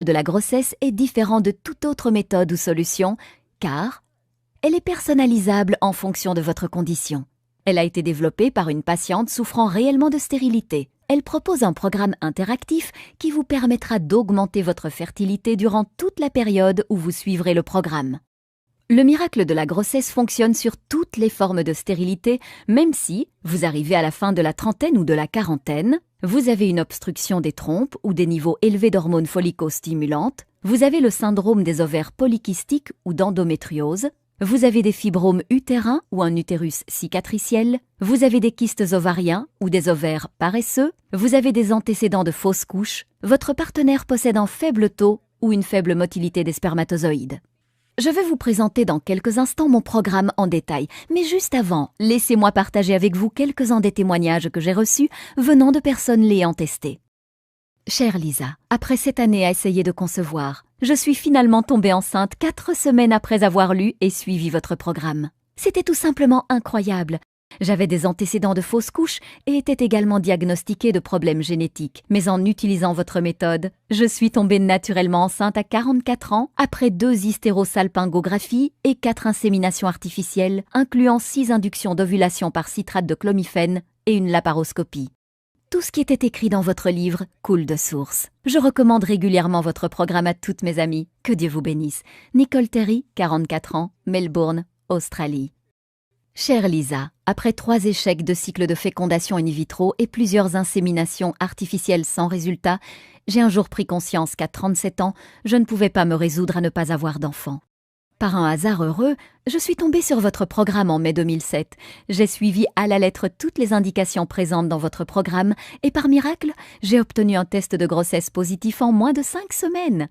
de la grossesse est différent de toute autre méthode ou solution, car elle est personnalisable en fonction de votre condition. Elle a été développée par une patiente souffrant réellement de stérilité. Elle propose un programme interactif qui vous permettra d'augmenter votre fertilité durant toute la période où vous suivrez le programme. Le miracle de la grossesse fonctionne sur toutes les formes de stérilité, même si vous arrivez à la fin de la trentaine ou de la quarantaine, vous avez une obstruction des trompes ou des niveaux élevés d'hormones follicostimulantes, vous avez le syndrome des ovaires polykystiques ou d'endométriose, vous avez des fibromes utérins ou un utérus cicatriciel, vous avez des kystes ovariens ou des ovaires paresseux, vous avez des antécédents de fausses couches, votre partenaire possède un faible taux ou une faible motilité des spermatozoïdes. Je vais vous présenter dans quelques instants mon programme en détail, mais juste avant, laissez-moi partager avec vous quelques-uns des témoignages que j'ai reçus venant de personnes l'ayant testé. Chère Lisa, après 7 années à essayer de concevoir, je suis finalement tombée enceinte 4 semaines après avoir lu et suivi votre programme. C'était tout simplement incroyable. J'avais des antécédents de fausses couches et était également diagnostiquée de problèmes génétiques. Mais en utilisant votre méthode, je suis tombée naturellement enceinte à 44 ans après 2 hystérosalpingographies et 4 inséminations artificielles, incluant 6 inductions d'ovulation par citrate de clomifène et une laparoscopie. Tout ce qui était écrit dans votre livre coule de source. Je recommande régulièrement votre programme à toutes mes amies. Que Dieu vous bénisse. Nicole Terry, 44 ans, Melbourne, Australie. Chère Lisa, après 3 échecs de cycle de fécondation in vitro et plusieurs inséminations artificielles sans résultat, j'ai un jour pris conscience qu'à 37 ans, je ne pouvais pas me résoudre à ne pas avoir d'enfant. Par un hasard heureux, je suis tombée sur votre programme en mai 2007. J'ai suivi à la lettre toutes les indications présentes dans votre programme et par miracle, j'ai obtenu un test de grossesse positif en moins de 5 semaines.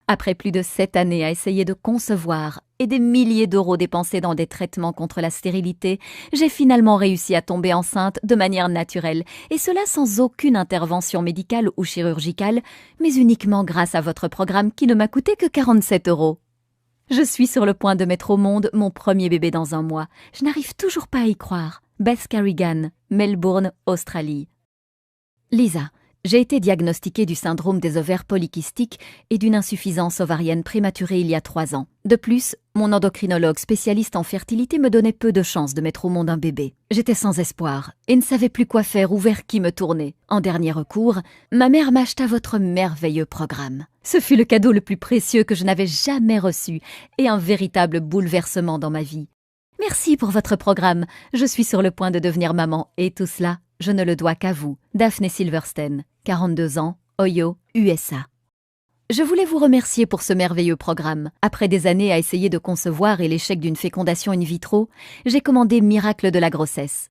Après plus de 7 années à essayer de concevoir et des milliers d'euros dépensés dans des traitements contre la stérilité, j'ai finalement réussi à tomber enceinte de manière naturelle, et cela sans aucune intervention médicale ou chirurgicale, mais uniquement grâce à votre programme qui ne m'a coûté que 47 euros. Je suis sur le point de mettre au monde mon premier bébé dans un mois. Je n'arrive toujours pas à y croire. Beth Carrigan, Melbourne, Australie. Lisa, j'ai été diagnostiquée du syndrome des ovaires polykystiques et d'une insuffisance ovarienne prématurée il y a 3 ans. De plus, mon endocrinologue spécialiste en fertilité me donnait peu de chances de mettre au monde un bébé. J'étais sans espoir et ne savais plus quoi faire ou vers qui me tourner. En dernier recours, ma mère m'acheta votre merveilleux programme. Ce fut le cadeau le plus précieux que je n'avais jamais reçu et un véritable bouleversement dans ma vie. Merci pour votre programme. Je suis sur le point de devenir maman et tout cela, je ne le dois qu'à vous. Daphne Silverstein, 42 ans, Ohio, USA. Je voulais vous remercier pour ce merveilleux programme. Après des années à essayer de concevoir et l'échec d'une fécondation in vitro, j'ai commandé Miracle de la grossesse.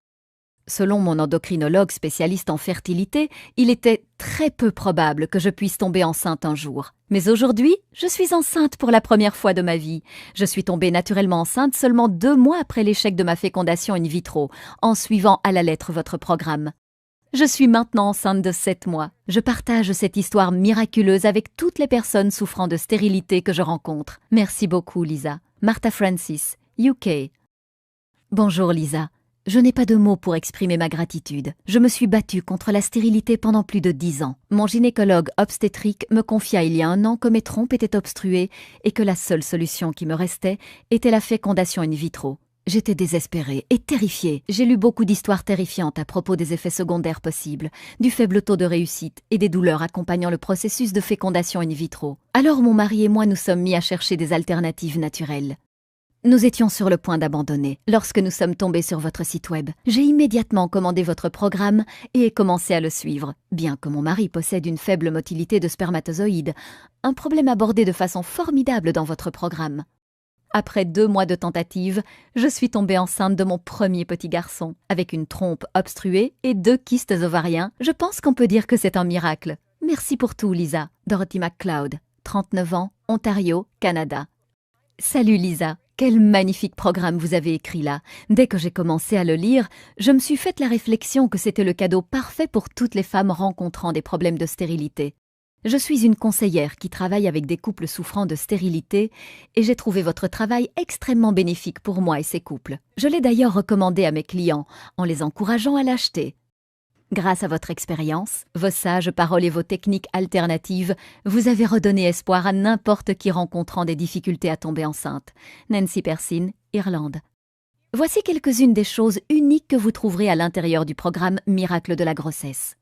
Selon mon endocrinologue spécialiste en fertilité, il était très peu probable que je puisse tomber enceinte un jour. Mais aujourd'hui, je suis enceinte pour la première fois de ma vie. Je suis tombée naturellement enceinte seulement 2 mois après l'échec de ma fécondation in vitro, en suivant à la lettre votre programme. Je suis maintenant enceinte de 7 mois. Je partage cette histoire miraculeuse avec toutes les personnes souffrant de stérilité que je rencontre. Merci beaucoup, Lisa. Martha Francis, UK. Bonjour, Lisa. Je n'ai pas de mots pour exprimer ma gratitude. Je me suis battue contre la stérilité pendant plus de 10 ans. Mon gynécologue obstétrique me confia il y a 1 an que mes trompes étaient obstruées et que la seule solution qui me restait était la fécondation in vitro. J'étais désespérée et terrifiée. J'ai lu beaucoup d'histoires terrifiantes à propos des effets secondaires possibles, du faible taux de réussite et des douleurs accompagnant le processus de fécondation in vitro. Alors mon mari et moi nous sommes mis à chercher des alternatives naturelles. Nous étions sur le point d'abandonner lorsque nous sommes tombés sur votre site web. J'ai immédiatement commandé votre programme et ai commencé à le suivre, bien que mon mari possède une faible motilité de spermatozoïdes, un problème abordé de façon formidable dans votre programme. Après 2 mois de tentatives, je suis tombée enceinte de mon premier petit garçon. Avec une trompe obstruée et 2 kystes ovariens, je pense qu'on peut dire que c'est un miracle. Merci pour tout, Lisa. Dorothy McLeod, 39 ans, Ontario, Canada. Salut Lisa, quel magnifique programme vous avez écrit là. Dès que j'ai commencé à le lire, je me suis fait la réflexion que c'était le cadeau parfait pour toutes les femmes rencontrant des problèmes de stérilité. Je suis une conseillère qui travaille avec des couples souffrant de stérilité et j'ai trouvé votre travail extrêmement bénéfique pour moi et ces couples. Je l'ai d'ailleurs recommandé à mes clients en les encourageant à l'acheter. Grâce à votre expérience, vos sages paroles et vos techniques alternatives, vous avez redonné espoir à n'importe qui rencontrant des difficultés à tomber enceinte. Nancy Persine, Irlande. Voici quelques-unes des choses uniques que vous trouverez à l'intérieur du programme Miracle de la grossesse.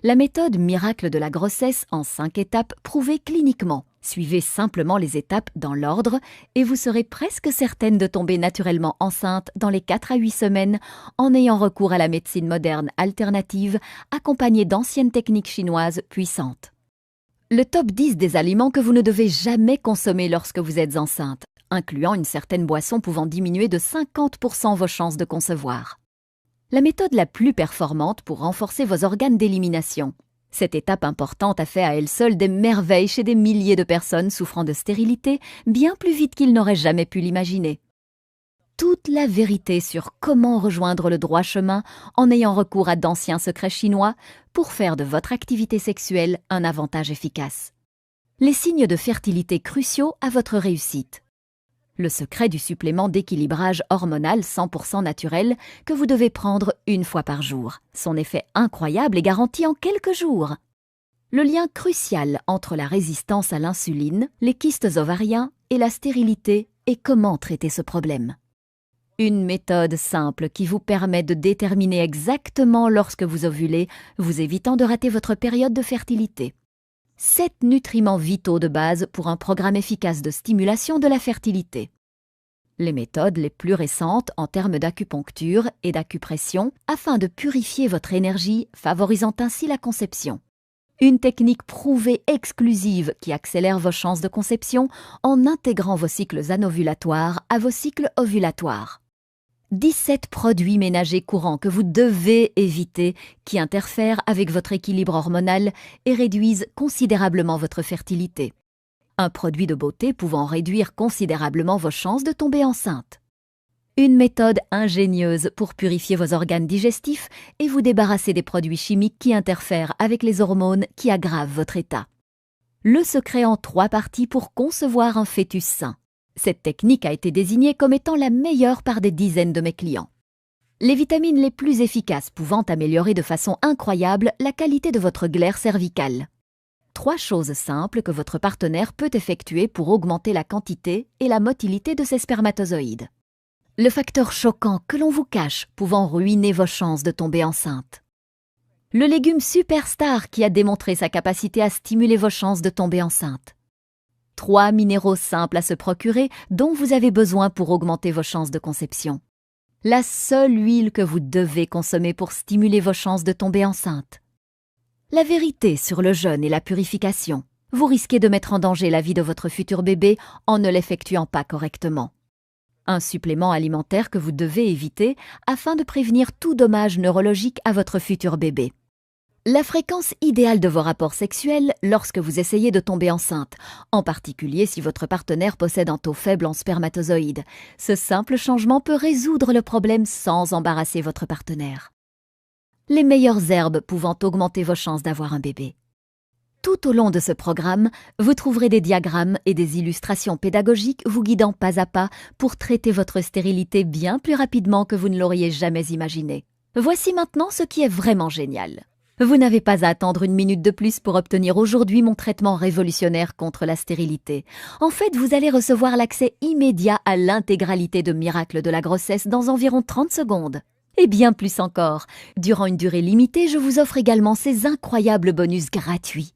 La méthode Miracle de la grossesse en 5 étapes prouvée cliniquement. Suivez simplement les étapes dans l'ordre et vous serez presque certaine de tomber naturellement enceinte dans les 4 à 8 semaines en ayant recours à la médecine moderne alternative accompagnée d'anciennes techniques chinoises puissantes. Le top 10 des aliments que vous ne devez jamais consommer lorsque vous êtes enceinte, incluant une certaine boisson pouvant diminuer de 50% vos chances de concevoir. La méthode la plus performante pour renforcer vos organes d'élimination. Cette étape importante a fait à elle seule des merveilles chez des milliers de personnes souffrant de stérilité, bien plus vite qu'ils n'auraient jamais pu l'imaginer. Toute la vérité sur comment rejoindre le droit chemin en ayant recours à d'anciens secrets chinois pour faire de votre activité sexuelle un avantage efficace. Les signes de fertilité cruciaux à votre réussite. Le secret du supplément d'équilibrage hormonal 100% naturel que vous devez prendre 1 fois par jour. Son effet incroyable est garanti en quelques jours. Le lien crucial entre la résistance à l'insuline, les kystes ovariens et la stérilité et comment traiter ce problème. Une méthode simple qui vous permet de déterminer exactement lorsque vous ovulez, vous évitant de rater votre période de fertilité. 7 nutriments vitaux de base pour un programme efficace de stimulation de la fertilité. Les méthodes les plus récentes en termes d'acupuncture et d'acupression afin de purifier votre énergie, favorisant ainsi la conception. Une technique prouvée exclusive qui accélère vos chances de conception en intégrant vos cycles anovulatoires à vos cycles ovulatoires. 17 produits ménagers courants que vous devez éviter qui interfèrent avec votre équilibre hormonal et réduisent considérablement votre fertilité. Un produit de beauté pouvant réduire considérablement vos chances de tomber enceinte. Une méthode ingénieuse pour purifier vos organes digestifs et vous débarrasser des produits chimiques qui interfèrent avec les hormones qui aggravent votre état. Le secret en 3 parties pour concevoir un fœtus sain. Cette technique a été désignée comme étant la meilleure par des dizaines de mes clients. Les vitamines les plus efficaces pouvant améliorer de façon incroyable la qualité de votre glaire cervicale. 3 choses simples que votre partenaire peut effectuer pour augmenter la quantité et la motilité de ses spermatozoïdes. Le facteur choquant que l'on vous cache pouvant ruiner vos chances de tomber enceinte. Le légume superstar qui a démontré sa capacité à stimuler vos chances de tomber enceinte. 3 minéraux simples à se procurer dont vous avez besoin pour augmenter vos chances de conception. La seule huile que vous devez consommer pour stimuler vos chances de tomber enceinte. La vérité sur le jeûne et la purification. Vous risquez de mettre en danger la vie de votre futur bébé en ne l'effectuant pas correctement. Un supplément alimentaire que vous devez éviter afin de prévenir tout dommage neurologique à votre futur bébé. La fréquence idéale de vos rapports sexuels lorsque vous essayez de tomber enceinte, en particulier si votre partenaire possède un taux faible en spermatozoïdes. Ce simple changement peut résoudre le problème sans embarrasser votre partenaire. Les meilleures herbes pouvant augmenter vos chances d'avoir un bébé. Tout au long de ce programme, vous trouverez des diagrammes et des illustrations pédagogiques vous guidant pas à pas pour traiter votre stérilité bien plus rapidement que vous ne l'auriez jamais imaginé. Voici maintenant ce qui est vraiment génial. Vous n'avez pas à attendre 1 minute de plus pour obtenir aujourd'hui mon traitement révolutionnaire contre la stérilité. En fait, vous allez recevoir l'accès immédiat à l'intégralité de Miracle de la grossesse dans environ 30 secondes. Et bien plus encore, durant une durée limitée, je vous offre également ces incroyables bonus gratuits.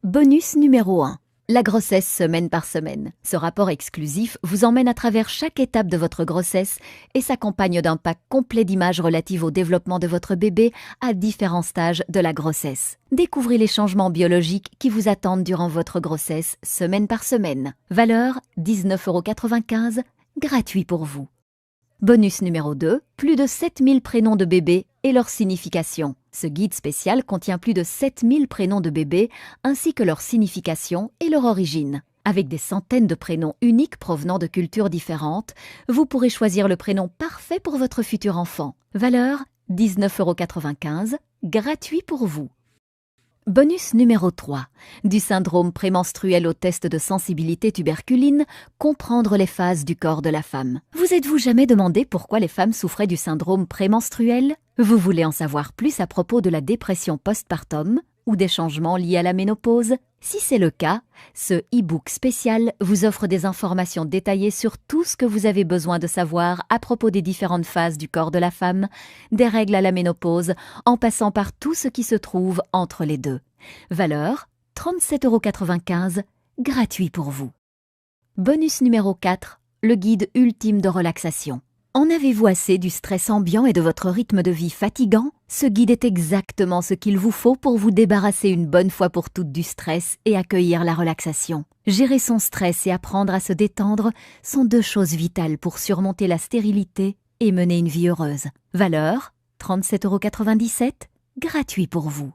Bonus numéro 1. La grossesse semaine par semaine. Ce rapport exclusif vous emmène à travers chaque étape de votre grossesse et s'accompagne d'un pack complet d'images relatives au développement de votre bébé à différents stages de la grossesse. Découvrez les changements biologiques qui vous attendent durant votre grossesse semaine par semaine. Valeur 19,95 €, gratuit pour vous. Bonus numéro 2, plus de 7000 prénoms de bébés et leur signification. Ce guide spécial contient plus de 7000 prénoms de bébés ainsi que leur signification et leur origine. Avec des centaines de prénoms uniques provenant de cultures différentes, vous pourrez choisir le prénom parfait pour votre futur enfant. Valeur 19,95 €, gratuit pour vous. Bonus numéro 3. Du syndrome prémenstruel au test de sensibilité tuberculine, comprendre les phases du corps de la femme. Vous êtes-vous jamais demandé pourquoi les femmes souffraient du syndrome prémenstruel ? Vous voulez en savoir plus à propos de la dépression postpartum ou des changements liés à la ménopause? Si c'est le cas, ce e-book spécial vous offre des informations détaillées sur tout ce que vous avez besoin de savoir à propos des différentes phases du corps de la femme, des règles à la ménopause, en passant par tout ce qui se trouve entre les deux. Valeur 37,95 €, gratuit pour vous. Bonus numéro 4, le guide ultime de relaxation. En avez-vous assez du stress ambiant et de votre rythme de vie fatigant? Ce guide est exactement ce qu'il vous faut pour vous débarrasser une bonne fois pour toutes du stress et accueillir la relaxation. Gérer son stress et apprendre à se détendre sont deux choses vitales pour surmonter la stérilité et mener une vie heureuse. Valeur 37,97 €, gratuit pour vous.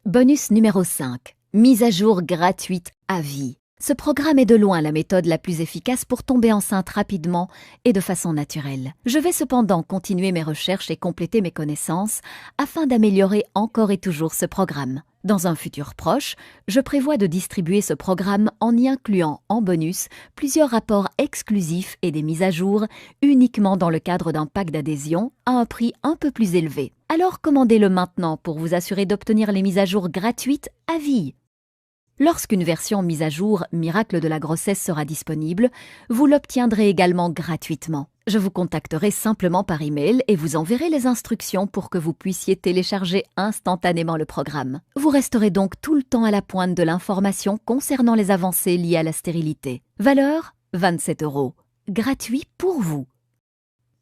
Bonus numéro 5, mise à jour gratuite à vie. Ce programme est de loin la méthode la plus efficace pour tomber enceinte rapidement et de façon naturelle. Je vais cependant continuer mes recherches et compléter mes connaissances afin d'améliorer encore et toujours ce programme. Dans un futur proche, je prévois de distribuer ce programme en y incluant en bonus plusieurs rapports exclusifs et des mises à jour uniquement dans le cadre d'un pack d'adhésion à un prix un peu plus élevé. Alors commandez-le maintenant pour vous assurer d'obtenir les mises à jour gratuites à vie. Lorsqu'une version mise à jour Miracle de la grossesse sera disponible, vous l'obtiendrez également gratuitement. Je vous contacterai simplement par email et vous enverrai les instructions pour que vous puissiez télécharger instantanément le programme. Vous resterez donc tout le temps à la pointe de l'information concernant les avancées liées à la stérilité. Valeur 27 €, gratuit pour vous.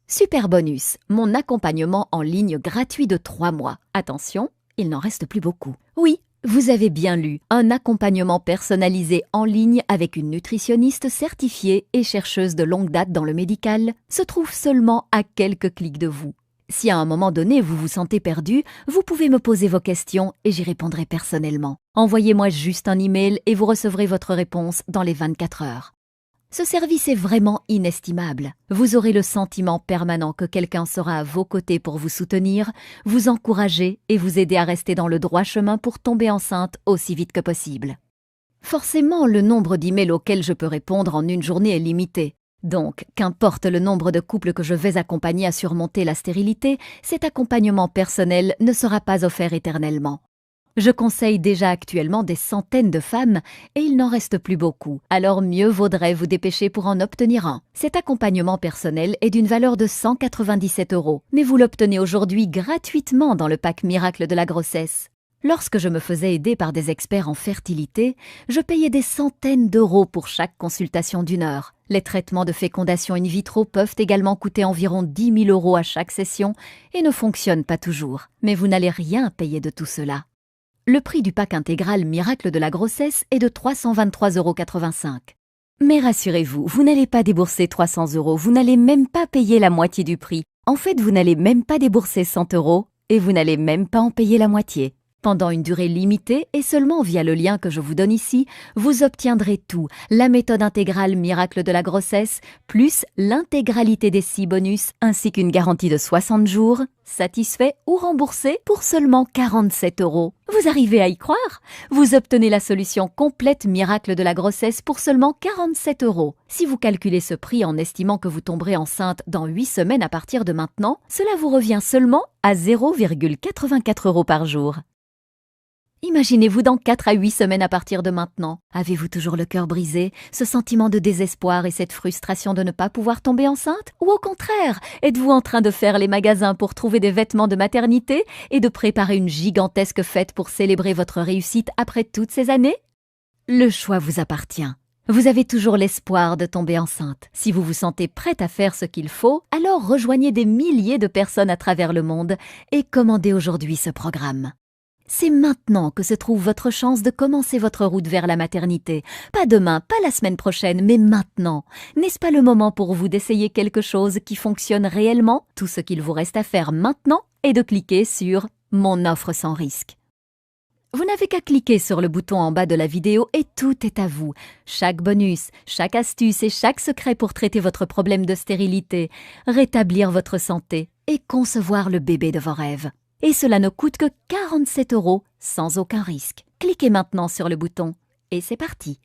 Super bonus, mon accompagnement en ligne gratuit de 3 mois. Attention, il n'en reste plus beaucoup. Oui, vous avez bien lu, un accompagnement personnalisé en ligne avec une nutritionniste certifiée et chercheuse de longue date dans le médical se trouve seulement à quelques clics de vous. Si à un moment donné vous vous sentez perdu, vous pouvez me poser vos questions et j'y répondrai personnellement. Envoyez-moi juste un email et vous recevrez votre réponse dans les 24 heures. Ce service est vraiment inestimable. Vous aurez le sentiment permanent que quelqu'un sera à vos côtés pour vous soutenir, vous encourager et vous aider à rester dans le droit chemin pour tomber enceinte aussi vite que possible. Forcément, le nombre d'emails auxquels je peux répondre en une journée est limité. Donc, qu'importe le nombre de couples que je vais accompagner à surmonter la stérilité, cet accompagnement personnel ne sera pas offert éternellement. Je conseille déjà actuellement des centaines de femmes et il n'en reste plus beaucoup, alors mieux vaudrait vous dépêcher pour en obtenir un. Cet accompagnement personnel est d'une valeur de 197 €, mais vous l'obtenez aujourd'hui gratuitement dans le pack Miracle de la grossesse. Lorsque je me faisais aider par des experts en fertilité, je payais des centaines d'euros pour chaque consultation d'1 heure. Les traitements de fécondation in vitro peuvent également coûter environ 10 000 € à chaque session et ne fonctionnent pas toujours. Mais vous n'allez rien payer de tout cela. Le prix du pack intégral Miracle de la grossesse est de 323,85 €. Mais rassurez-vous, vous n'allez pas débourser 300 €, vous n'allez même pas payer la moitié du prix. En fait, vous n'allez même pas débourser 100 € et vous n'allez même pas en payer la moitié. Pendant une durée limitée et seulement via le lien que je vous donne ici, vous obtiendrez tout, la méthode intégrale Miracle de la grossesse, plus l'intégralité des 6 bonus, ainsi qu'une garantie de 60 jours, satisfait ou remboursé pour seulement 47 €. Vous arrivez à y croire? Vous obtenez la solution complète Miracle de la grossesse pour seulement 47 €. Si vous calculez ce prix en estimant que vous tomberez enceinte dans 8 semaines à partir de maintenant, cela vous revient seulement à 0,84 € par jour. Imaginez-vous dans 4 à 8 semaines à partir de maintenant. Avez-vous toujours le cœur brisé, ce sentiment de désespoir et cette frustration de ne pas pouvoir tomber enceinte? Ou au contraire, êtes-vous en train de faire les magasins pour trouver des vêtements de maternité et de préparer une gigantesque fête pour célébrer votre réussite après toutes ces années? Le choix vous appartient. Vous avez toujours l'espoir de tomber enceinte. Si vous vous sentez prête à faire ce qu'il faut, alors rejoignez des milliers de personnes à travers le monde et commandez aujourd'hui ce programme. C'est maintenant que se trouve votre chance de commencer votre route vers la maternité. Pas demain, pas la semaine prochaine, mais maintenant. N'est-ce pas le moment pour vous d'essayer quelque chose qui fonctionne réellement? Tout ce qu'il vous reste à faire maintenant est de cliquer sur « Mon offre sans risque ». Vous n'avez qu'à cliquer sur le bouton en bas de la vidéo et tout est à vous. Chaque bonus, chaque astuce et chaque secret pour traiter votre problème de stérilité, rétablir votre santé et concevoir le bébé de vos rêves. Et cela ne coûte que 47 € sans aucun risque. Cliquez maintenant sur le bouton et c'est parti.